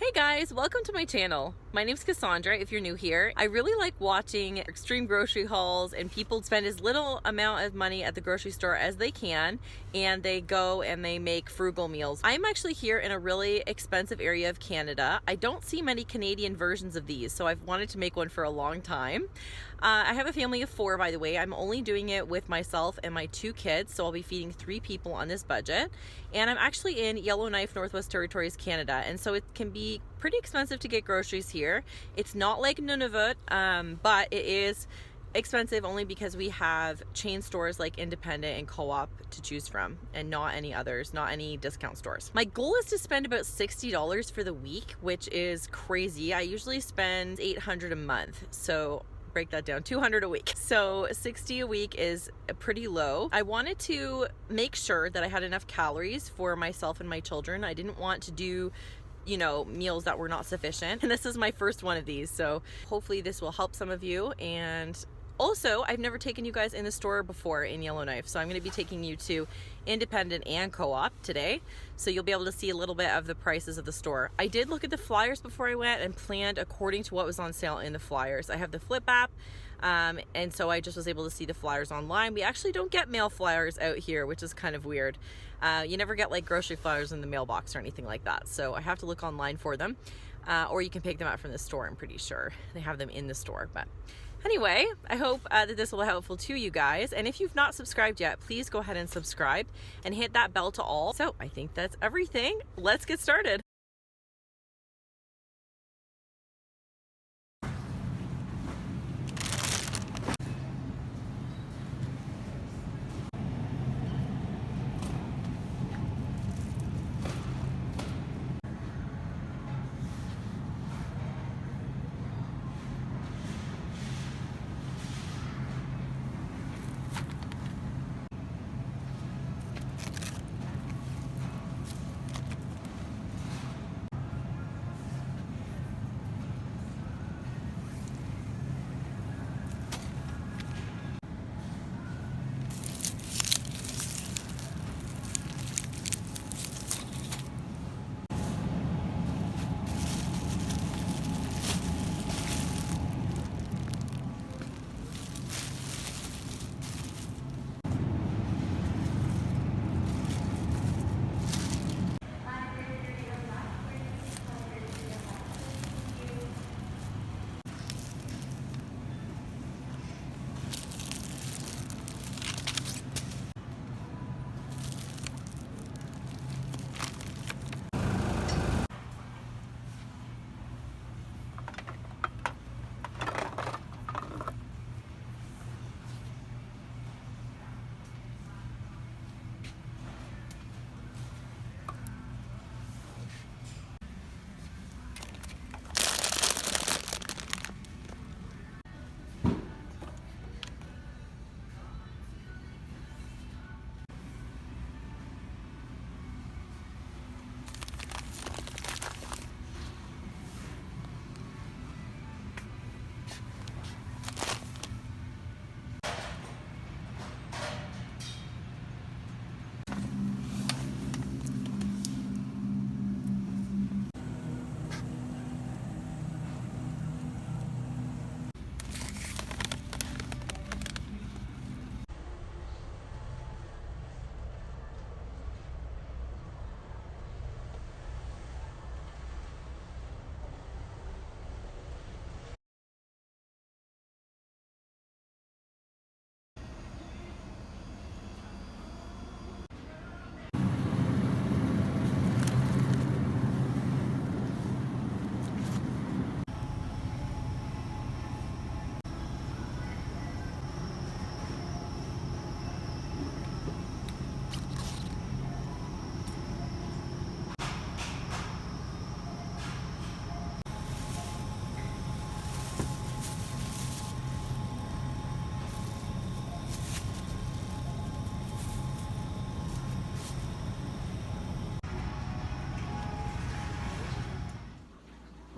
Hey guys, welcome to my channel. My name's Cassandra if you're new here. I really like watching extreme grocery hauls and people spend as little amount of money at the grocery store as they can, and they go and they make frugal meals. I'm actually here in a really expensive area of Canada. I don't see many Canadian versions of these, so I've wanted to make one for a long time. I have a family of 4, by the way. I'm only doing it with myself and my 2 kids, so I'll be feeding 3 people on this budget. And I'm actually in Yellowknife, Northwest Territories, Canada, and so it can be pretty expensive to get groceries here. It's not like Nunavut, but it is expensive only because we have chain stores like Independent and Co-op to choose from, and not any others, not any discount stores. My goal is to spend about $60 for the week, which is crazy. I usually spend $800 a month, so break that down, $200 a week. So $60 a week is pretty low. I wanted to make sure that I had enough calories for myself and my children. I didn't want to do meals that were not sufficient. And this is my first one of these, so hopefully this will help some of you. And also, I've never taken you guys in the store before in Yellowknife, so I'm going to be taking you to Independent and Co-op today, so you'll be able to see a little bit of the prices of the store. I did look at the flyers before I went and planned according to what was on sale in the flyers. I have the Flip app, and so I just was able to see the flyers online. We actually don't get mail flyers out here, which is kind of weird. You never get like grocery flyers in the mailbox or anything like that, so I have to look online for them, or you can pick them out from the store. I'm pretty sure they have them in the store. But anyway, I hope that this will be helpful to you guys, and if you've not subscribed yet, please go ahead and subscribe and hit that bell to all. So I think that's everything. Let's get started.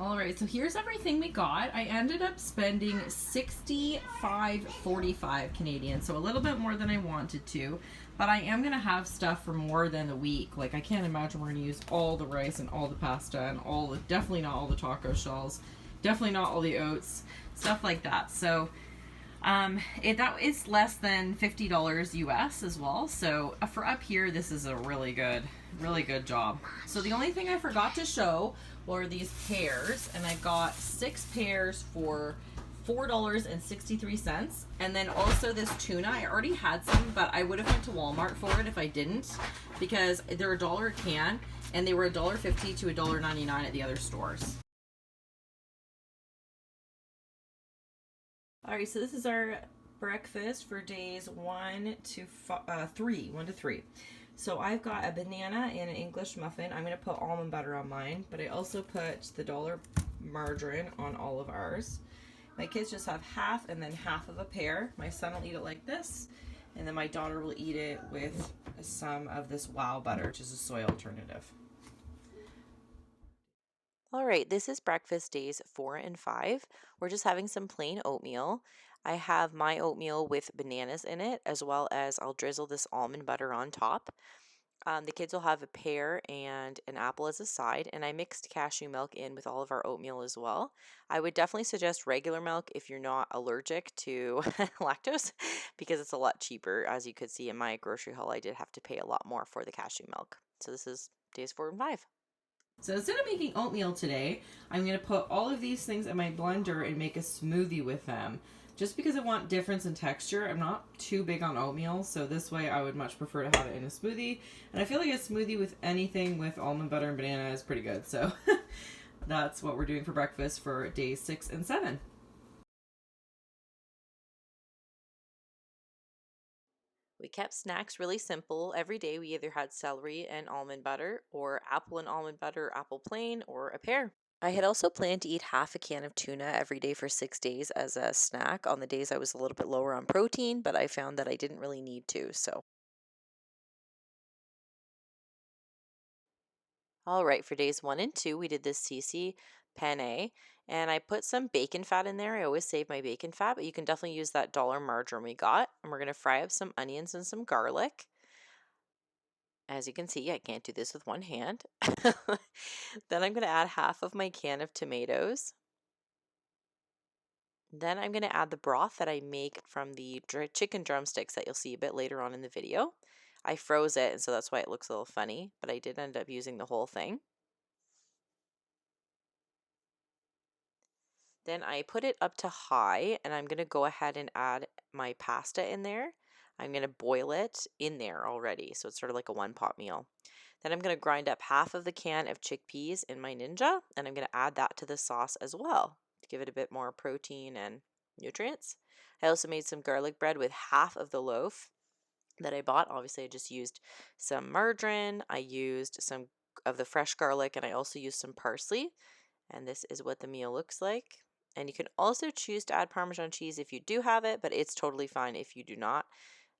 All right, so here's everything we got. I ended up spending 65.45 Canadian, so a little bit more than I wanted to, but I am gonna have stuff for more than a week. Like, I can't imagine we're gonna use all the rice and all the pasta and definitely not all the taco shells, definitely not all the oats, stuff like that. So that is less than $50 US as well. So for up here, this is a really good job. So the only thing I forgot to show were these pears, and I got 6 pears for $4.63. And then also this tuna. I already had some, but I would have went to Walmart for it if I didn't, because they're $1 a can, and they were $1.50 to $1.99 at the other stores. All right, so this is our breakfast for days 1 to 3. So I've got a banana and an English muffin. I'm gonna put almond butter on mine, but I also put the dollar margarine on all of ours. My kids just have half and then half of a pear. My son will eat it like this, and then my daughter will eat it with some of this wow butter, which is a soy alternative. All right, this is breakfast days 4 and 5. We're just having some plain oatmeal. I have my oatmeal with bananas in it, as well as I'll drizzle this almond butter on top. The kids will have a pear and an apple as a side, and I mixed cashew milk in with all of our oatmeal as well. I would definitely suggest regular milk if you're not allergic to lactose, because it's a lot cheaper. As you could see in my grocery haul, I did have to pay a lot more for the cashew milk. So this is days 4 and 5. So instead of making oatmeal today, I'm going to put all of these things in my blender and make a smoothie with them. Just because I want difference in texture, I'm not too big on oatmeal, so this way I would much prefer to have it in a smoothie. And I feel like a smoothie with anything with almond butter and banana is pretty good. So that's what we're doing for breakfast for days 6 and 7. We kept snacks really simple. Every day we either had celery and almond butter, or apple and almond butter, apple plain, or a pear. I had also planned to eat half a can of tuna every day for 6 days as a snack on the days I was a little bit lower on protein, but I found that I didn't really need to, so. All right, for days 1 and 2, we did this CC penne, and I put some bacon fat in there. I always save my bacon fat, but you can definitely use that dollar margarine we got. And we're going to fry up some onions and some garlic. As you can see, I can't do this with one hand. Then I'm going to add half of my can of tomatoes. Then I'm going to add the broth that I make from the chicken drumsticks that you'll see a bit later on in the video. I froze it, and so that's why it looks a little funny, but I did end up using the whole thing. Then I put it up to high, and I'm going to go ahead and add my pasta in there. I'm going to boil it in there already, so it's sort of like a one-pot meal. Then I'm going to grind up half of the can of chickpeas in my Ninja, and I'm going to add that to the sauce as well to give it a bit more protein and nutrients. I also made some garlic bread with half of the loaf that I bought. Obviously, I just used some margarine, I used some of the fresh garlic, and I also used some parsley. And this is what the meal looks like. And you can also choose to add Parmesan cheese if you do have it, but it's totally fine if you do not.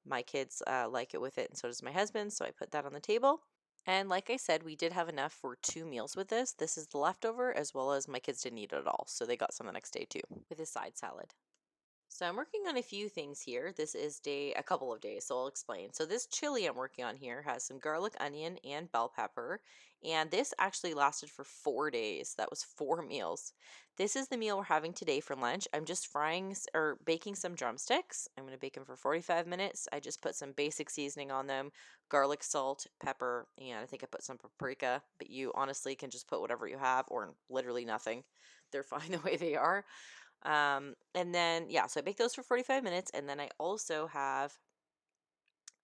My kids like it with it, and so does my husband, so I put that on the table. And like I said, we did have enough for 2 meals with this. This is the leftover, as well as my kids didn't eat it at all, so they got some the next day too, with a side salad. So I'm working on a few things here. This is a couple of days, so I'll explain. So this chili I'm working on here has some garlic, onion, and bell pepper. And this actually lasted for 4 days. That was 4 meals. This is the meal we're having today for lunch. I'm just baking some drumsticks. I'm going to bake them for 45 minutes. I just put some basic seasoning on them, garlic, salt, pepper, and I think I put some paprika, but you honestly can just put whatever you have or literally nothing. They're fine the way they are. And then, yeah, so I bake those for 45 minutes, and then I also have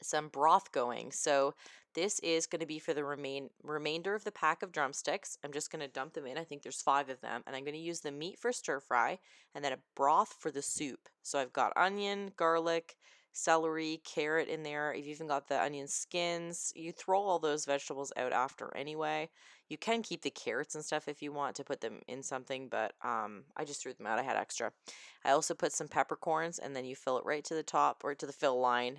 some broth going. So this is going to be for the remainder of the pack of drumsticks. I'm just going to dump them in. I think there's 5 of them, and I'm going to use the meat for stir fry and then a broth for the soup. So I've got onion, garlic, celery, carrot in there. I've even got the onion skins. You throw all those vegetables out after anyway. You can keep the carrots and stuff if you want to put them in something, but I just threw them out. I had extra. I also put some peppercorns, and then you fill it right to the top or to the fill line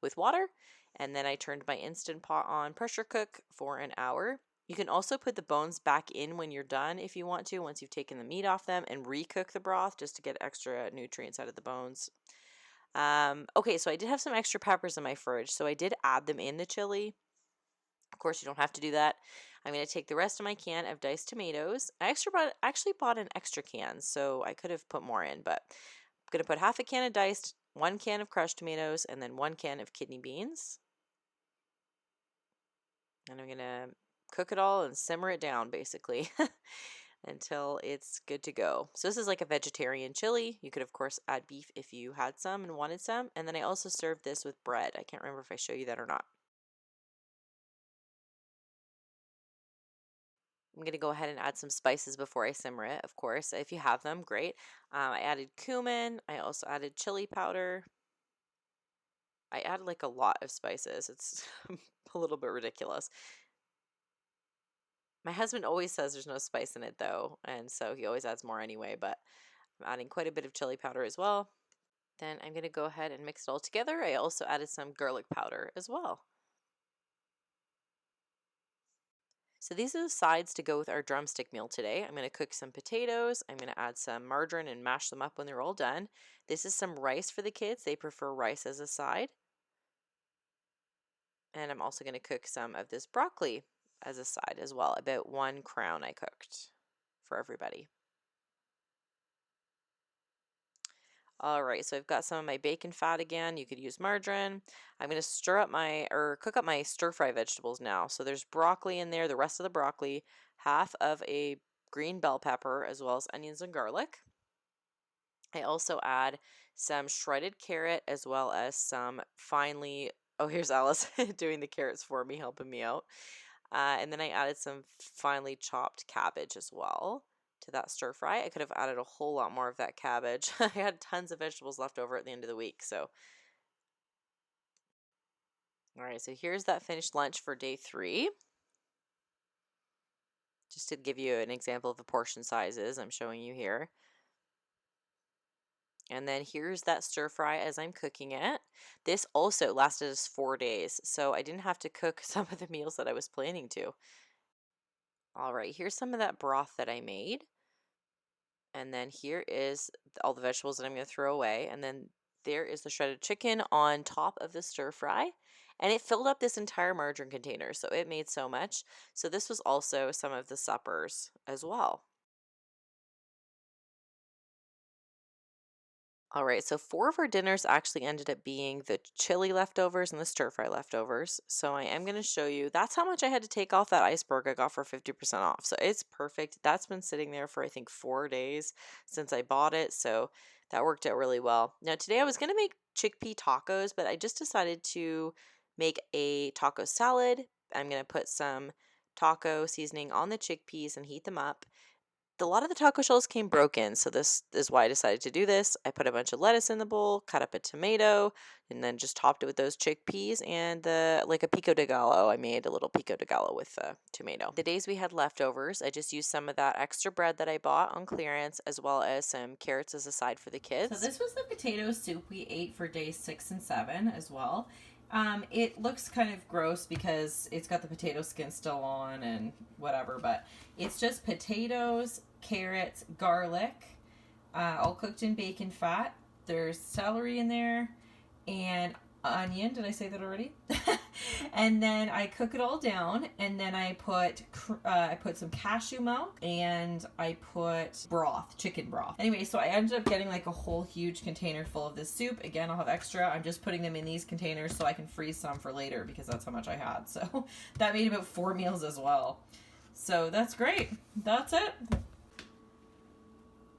with water. And then I turned my Instant Pot on pressure cook for an hour. You can also put the bones back in when you're done if you want to, once you've taken the meat off them, and recook the broth just to get extra nutrients out of the bones. Okay, so I did have some extra peppers in my fridge, so I did add them in the chili. Of course, you don't have to do that. I'm going to take the rest of my can of diced tomatoes. I actually bought an extra can, so I could have put more in, but I'm going to put half a can of diced, 1 can of crushed tomatoes, and then 1 can of kidney beans. And I'm going to cook it all and simmer it down, basically, until it's good to go. So this is like a vegetarian chili. You could, of course, add beef if you had some and wanted some. And then I also served this with bread. I can't remember if I show you that or not. I'm going to go ahead and add some spices before I simmer it, of course. If you have them, great. I added cumin. I also added chili powder. I added like a lot of spices. It's a little bit ridiculous. My husband always says there's no spice in it though, and so he always adds more anyway, but I'm adding quite a bit of chili powder as well. Then I'm going to go ahead and mix it all together. I also added some garlic powder as well. So these are the sides to go with our drumstick meal today. I'm going to cook some potatoes. I'm going to add some margarine and mash them up when they're all done. This is some rice for the kids. They prefer rice as a side. And I'm also going to cook some of this broccoli as a side as well. About 1 crown I cooked for everybody. All right, so I've got some of my bacon fat again. You could use margarine. I'm going to cook up my stir fry vegetables now. So there's broccoli in there, the rest of the broccoli, half of a green bell pepper, as well as onions and garlic. I also add some shredded carrot, as well as some oh, here's Alice doing the carrots for me, helping me out. And then I added some finely chopped cabbage as well to that stir fry. I could have added a whole lot more of that cabbage. I had tons of vegetables left over at the end of the week. So, all right, so here's that finished lunch for day 3. Just to give you an example of the portion sizes I'm showing you here. And then here's that stir fry as I'm cooking it. This also lasted us 4 days, so I didn't have to cook some of the meals that I was planning to. All right, here's some of that broth that I made. And then here is all the vegetables that I'm going to throw away. And then there is the shredded chicken on top of the stir fry. And it filled up this entire margarine container, so it made so much. So this was also some of the suppers as well. All right, so 4 of our dinners actually ended up being the chili leftovers and the stir fry leftovers. So I am going to show you, that's how much I had to take off that iceberg I got for 50% off. So it's perfect. That's been sitting there for I think 4 days since I bought it. So that worked out really well. Now today I was going to make chickpea tacos, but I just decided to make a taco salad. I'm going to put some taco seasoning on the chickpeas and heat them up. A lot of the taco shells came broken, so this is why I decided to do this. I put a bunch of lettuce in the bowl, cut up a tomato, and then just topped it with those chickpeas and like a pico de gallo. I made a little pico de gallo with tomato. The days we had leftovers, I just used some of that extra bread that I bought on clearance, as well as some carrots as a side for the kids. So this was the potato soup we ate for days 6 and 7 as well. It looks kind of gross because it's got the potato skin still on and whatever, but it's just potatoes, carrots, garlic, all cooked in bacon fat. There's celery in there and onion. Did I say that already? And then I cook it all down, and then I put some cashew milk, and I put broth, chicken broth. Anyway, so I ended up getting like a whole huge container full of this soup. Again, I'll have extra. I'm just putting them in these containers so I can freeze some for later because that's how much I had. So that made about 4 meals as well. So that's great. That's it.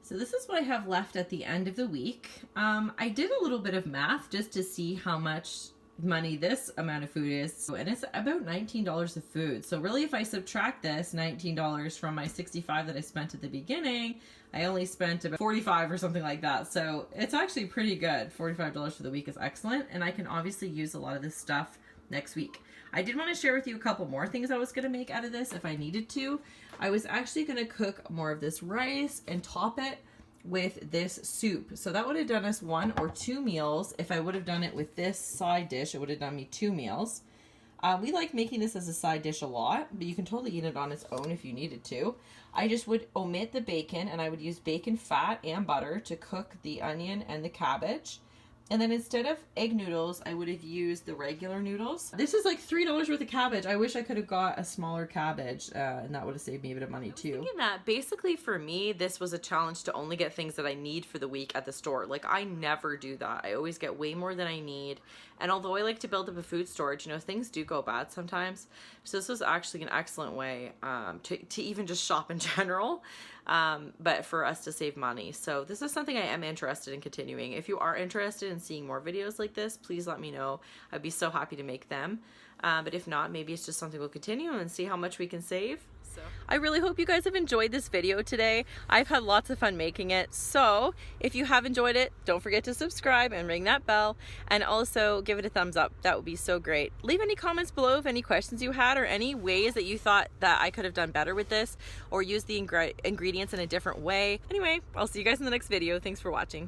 So this is what I have left at the end of the week. I did a little bit of math just to see how much money this amount of food is, and it's about $19 of food. So really, if I subtract this $19 from my $65 that I spent at the beginning, I only spent about $45 or something like that. So it's actually pretty good. $45 for the week is excellent, and I can obviously use a lot of this stuff next week. I did want to share with you a couple more things I was going to make out of this if I needed to. I was actually going to cook more of this rice and top it with this soup. So that would have done us 1 or 2 meals. If I would have done it with this side dish, it would have done me 2 meals. We like making this as a side dish a lot, but you can totally eat it on its own if you needed to. I just would omit the bacon, and I would use bacon fat and butter to cook the onion and the cabbage. And then instead of egg noodles, I would have used the regular noodles. This is like $3 worth of cabbage. I wish I could have got a smaller cabbage, and that would have saved me a bit of money too. Thinking that basically for me, this was a challenge to only get things that I need for the week at the store. Like, I never do that. I always get way more than I need. And although I like to build up a food storage, you know, things do go bad sometimes. So this was actually an excellent way to even just shop in general, but for us to save money. So this is something I am interested in continuing. If you are interested in seeing more videos like this, please let me know. I'd be so happy to make them. But if not, maybe it's just something we'll continue and see how much we can save. So I really hope you guys have enjoyed this video today. I've had lots of fun making it. So if you have enjoyed it, don't forget to subscribe and ring that bell, and also give it a thumbs up. That would be so great. Leave any comments below of any questions you had or any ways that you thought that I could have done better with this or use the ingredients in a different way. Anyway, I'll see you guys in the next video. Thanks for watching.